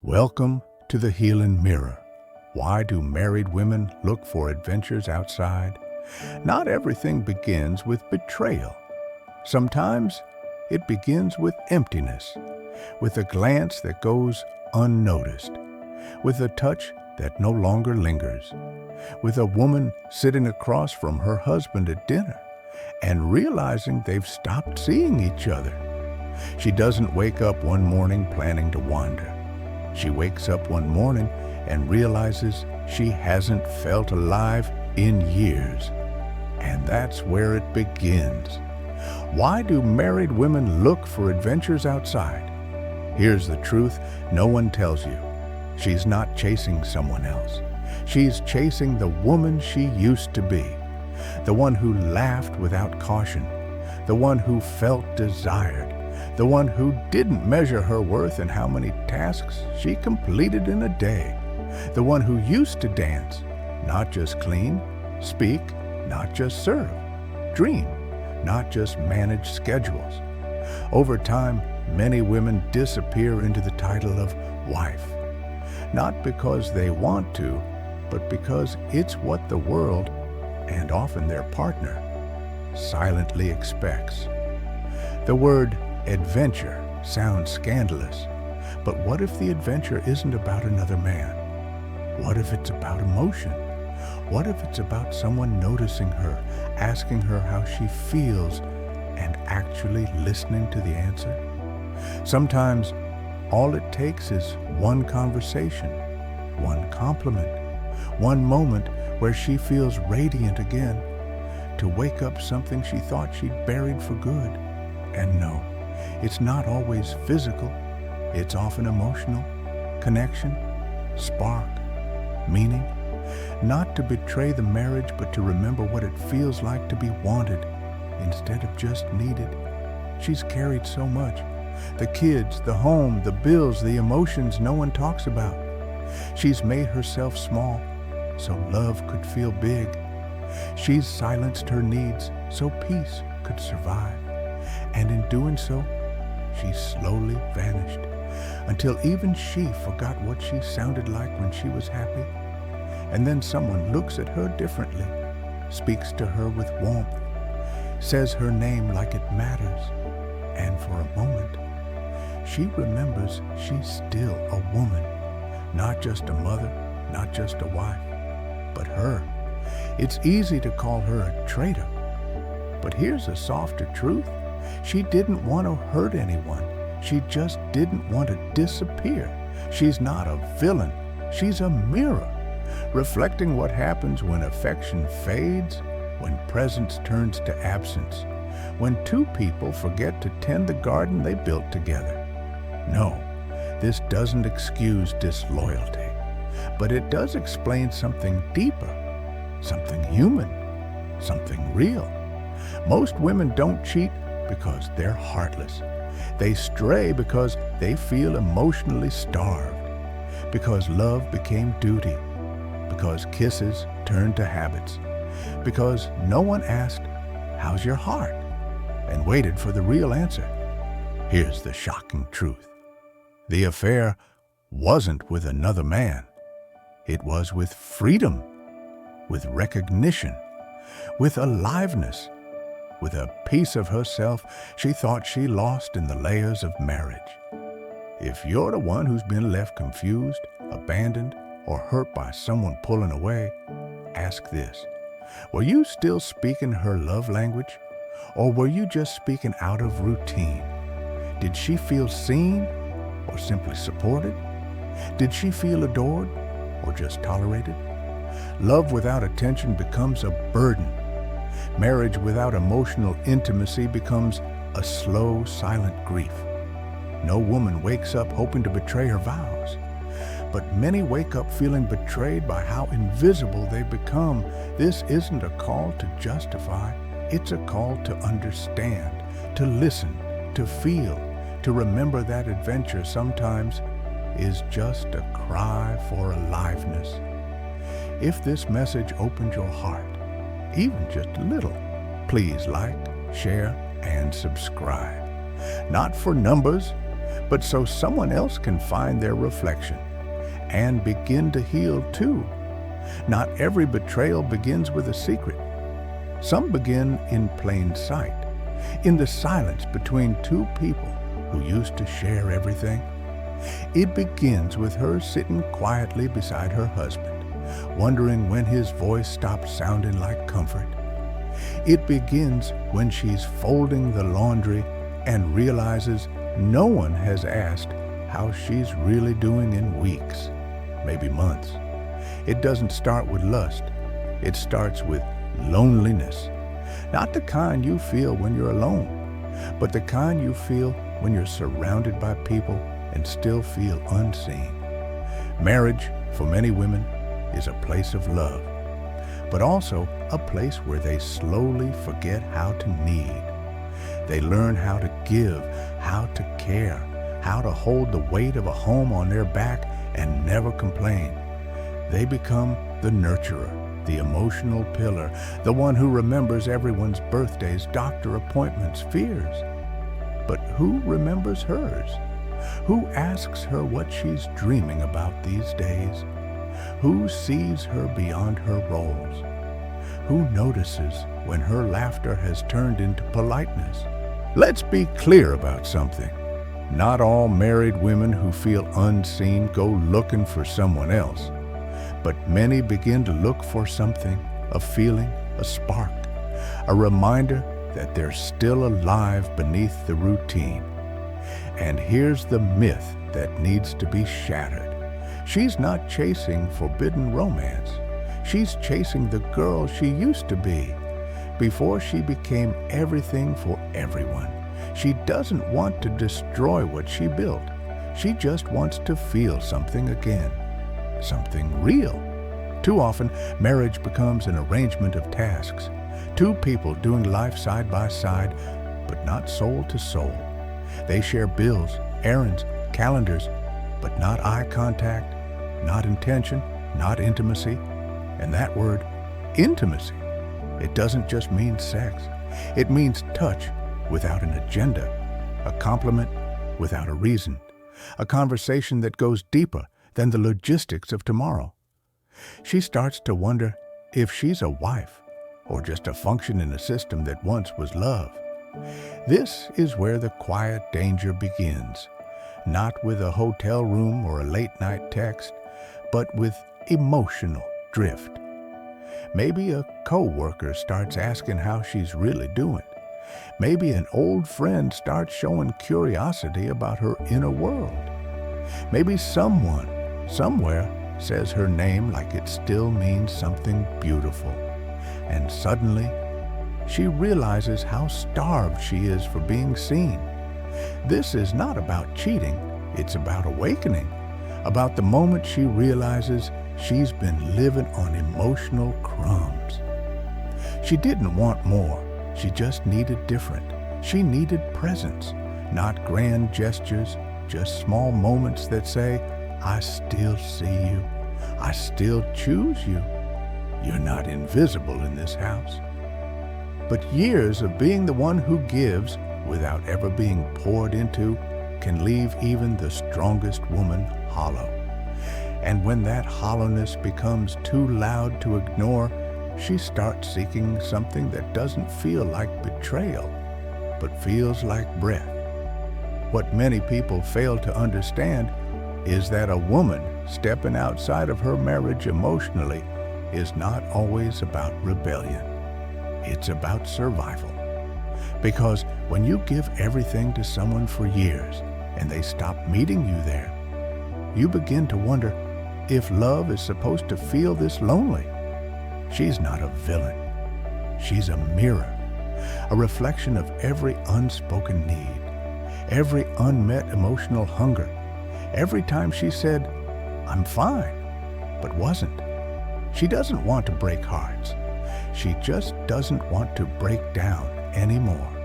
Welcome to the Healing Mirror. Why do married women look for adventures outside? Not everything begins with betrayal. Sometimes it begins with emptiness, with a glance that goes unnoticed, with a touch that no longer lingers, with a woman sitting across from her husband at dinner and realizing they've stopped seeing each other. She doesn't wake up one morning planning to wander. She wakes up one morning and realizes she hasn't felt alive in years. And that's where it begins. Why do married women look for adventures outside? Here's the truth no one tells you. She's not chasing someone else. She's chasing the woman she used to be. The one who laughed without caution. The one who felt desired. The one who didn't measure her worth in how many tasks she completed in a day. The one who used to dance, not just clean, speak, not just serve, dream, not just manage schedules. Over time, many women disappear into the title of wife. Not because they want to, but because it's what the world, and often their partner, silently expects. The word adventure sounds scandalous, but what if the adventure isn't about another man? What if it's about emotion? What if it's about someone noticing her, asking her how she feels, and actually listening to the answer? Sometimes all it takes is one conversation, one compliment, one moment where she feels radiant again, to wake up something she thought she'd buried for good. And no, it's not always physical. It's often emotional, connection, spark, meaning. Not to betray the marriage, but to remember what it feels like to be wanted instead of just needed. She's carried so much. The kids, the home, the bills, the emotions no one talks about. She's made herself small so love could feel big. She's silenced her needs so peace could survive. And in doing so, she slowly vanished until even she forgot what she sounded like when she was happy. And then someone looks at her differently, speaks to her with warmth, says her name like it matters. And for a moment, she remembers she's still a woman, not just a mother, not just a wife, but her. It's easy to call her a traitor, but here's a softer truth. She didn't want to hurt anyone. She just didn't want to disappear. She's not a villain. She's a mirror, reflecting what happens when affection fades, when presence turns to absence, when two people forget to tend the garden they built together. No, this doesn't excuse disloyalty, but it does explain something deeper, something human, something real. Most women don't cheat because they're heartless. They stray because they feel emotionally starved, because love became duty, because kisses turned to habits, because no one asked, "How's your heart?" and waited for the real answer. Here's the shocking truth. The affair wasn't with another man. It was with freedom, with recognition, with aliveness, with a piece of herself she thought she lost in the layers of marriage. If you're the one who's been left confused, abandoned, or hurt by someone pulling away, ask this. Were you still speaking her love language? Or were you just speaking out of routine? Did she feel seen or simply supported? Did she feel adored or just tolerated? Love without attention becomes a burden. Marriage without emotional intimacy becomes a slow, silent grief. No woman wakes up hoping to betray her vows, but many wake up feeling betrayed by how invisible they've become. This isn't a call to justify, it's a call to understand, to listen, to feel, to remember that adventure sometimes is just a cry for aliveness. If this message opened your heart, even just a little, please like, share, and subscribe. Not for numbers, but so someone else can find their reflection and begin to heal too. Not every betrayal begins with a secret. Some begin in plain sight, in the silence between two people who used to share everything. It begins with her sitting quietly beside her husband, wondering when his voice stops sounding like comfort. It begins when she's folding the laundry and realizes no one has asked how she's really doing in weeks, maybe months. It doesn't start with lust. It starts with loneliness. Not the kind you feel when you're alone, but the kind you feel when you're surrounded by people and still feel unseen. Marriage, for many women, is a place of love, but also a place where they slowly forget how to need. They learn how to give, how to care, how to hold the weight of a home on their back and never complain. They become the nurturer, the emotional pillar, the one who remembers everyone's birthdays, doctor appointments, fears. But who remembers hers? Who asks her what she's dreaming about these days? Who sees her beyond her roles? Who notices when her laughter has turned into politeness? Let's be clear about something. Not all married women who feel unseen go looking for someone else, but many begin to look for something, a feeling, a spark, a reminder that they're still alive beneath the routine. And here's the myth that needs to be shattered. She's not chasing forbidden romance. She's chasing the girl she used to be before she became everything for everyone. She doesn't want to destroy what she built. She just wants to feel something again, something real. Too often, marriage becomes an arrangement of tasks. Two people doing life side by side, but not soul to soul. They share bills, errands, calendars, but not eye contact, not intention, not intimacy. And that word, intimacy, it doesn't just mean sex. It means touch without an agenda, a compliment without a reason, a conversation that goes deeper than the logistics of tomorrow. She starts to wonder if she's a wife or just a function in a system that once was love. This is where the quiet danger begins, not with a hotel room or a late-night text, but with emotional drift. Maybe a co-worker starts asking how she's really doing. Maybe an old friend starts showing curiosity about her inner world. Maybe someone, somewhere, says her name like it still means something beautiful. And suddenly, she realizes how starved she is for being seen. This is not about cheating, it's about awakening, about the moment she realizes she's been living on emotional crumbs. She didn't want more, she just needed different. She needed presence, not grand gestures, just small moments that say, I still see you, I still choose you. You're not invisible in this house. But years of being the one who gives without ever being poured into can leave even the strongest woman hollow. And when that hollowness becomes too loud to ignore, she starts seeking something that doesn't feel like betrayal, but feels like breath. What many people fail to understand is that a woman stepping outside of her marriage emotionally is not always about rebellion. It's about survival. Because when you give everything to someone for years and they stop meeting you there, you begin to wonder if love is supposed to feel this lonely. She's not a villain. She's a mirror, a reflection of every unspoken need, every unmet emotional hunger, every time she said, I'm fine, but wasn't. She doesn't want to break hearts. She just doesn't want to break down anymore.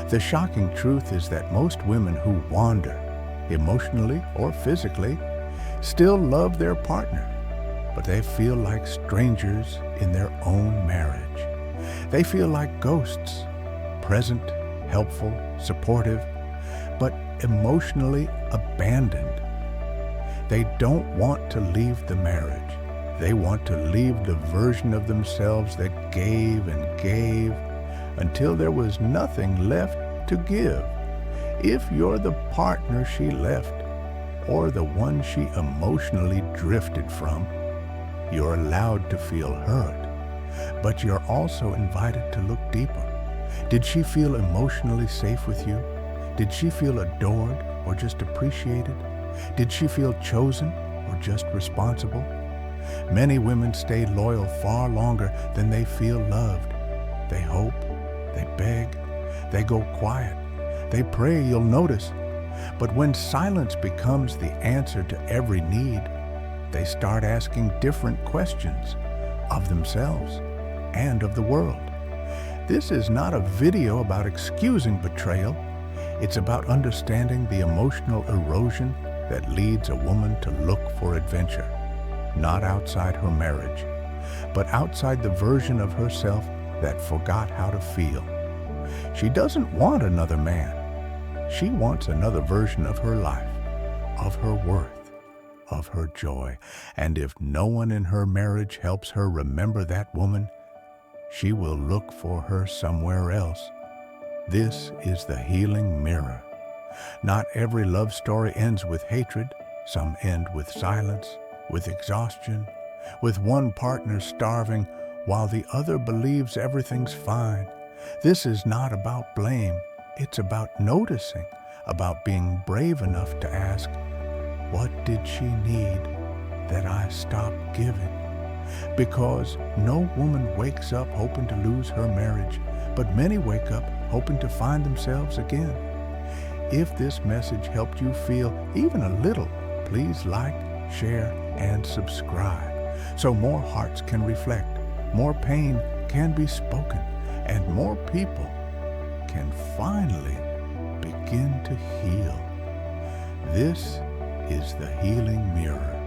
The shocking truth is that most women who wander, emotionally or physically, still love their partner, but they feel like strangers in their own marriage. They feel like ghosts, present, helpful, supportive, but emotionally abandoned. They don't want to leave the marriage. They want to leave the version of themselves that gave and gave until there was nothing left to give. If you're the partner she left or the one she emotionally drifted from, you're allowed to feel hurt, but you're also invited to look deeper. Did she feel emotionally safe with you? Did she feel adored or just appreciated? Did she feel chosen or just responsible? Many women stay loyal far longer than they feel loved. They hope, they beg, they go quiet, they pray you'll notice. But when silence becomes the answer to every need, they start asking different questions of themselves and of the world. This is not a video about excusing betrayal. It's about understanding the emotional erosion that leads a woman to look for adventure, not outside her marriage, but outside the version of herself that forgot how to feel. She doesn't want another man. She wants another version of her life, of her worth, of her joy. And if no one in her marriage helps her remember that woman, she will look for her somewhere else. This is the healing mirror. Not every love story ends with hatred. Some end with silence, with exhaustion, with one partner starving while the other believes everything's fine. This is not about blame. It's about noticing, about being brave enough to ask, what did she need that I stopped giving? Because no woman wakes up hoping to lose her marriage, but many wake up hoping to find themselves again. If this message helped you feel even a little, please like, share, and subscribe so more hearts can reflect, more pain can be spoken, and more people can finally begin to heal. This is the healing mirror.